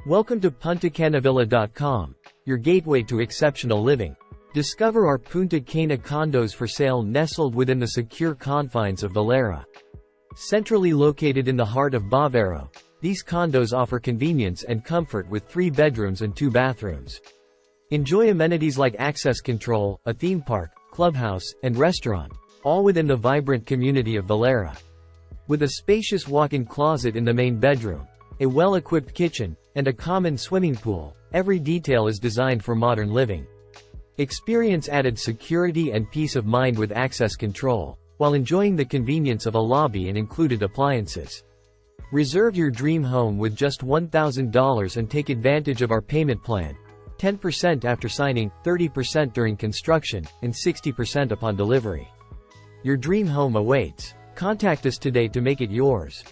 Welcome to PuntaCanaVilla.com, your gateway to exceptional living. Discover our Punta Cana condos for sale nestled within the secure confines of Velero. Centrally located in the heart of Bavaro, these condos offer convenience and comfort with 3 bedrooms and 2 bathrooms. Enjoy amenities like access control, a theme park, clubhouse, and restaurant, all within the vibrant community of Velero. With a spacious walk-in closet in the main bedroom, a well-equipped kitchen, and a common swimming pool, every detail is designed for modern living. Experience added security and peace of mind with access control, while enjoying the convenience of a lobby and included appliances. Reserve your dream home with just $1,000 and take advantage of our payment plan. 10% after signing, 30% during construction, and 60% upon delivery. Your dream home awaits. Contact us today to make it yours.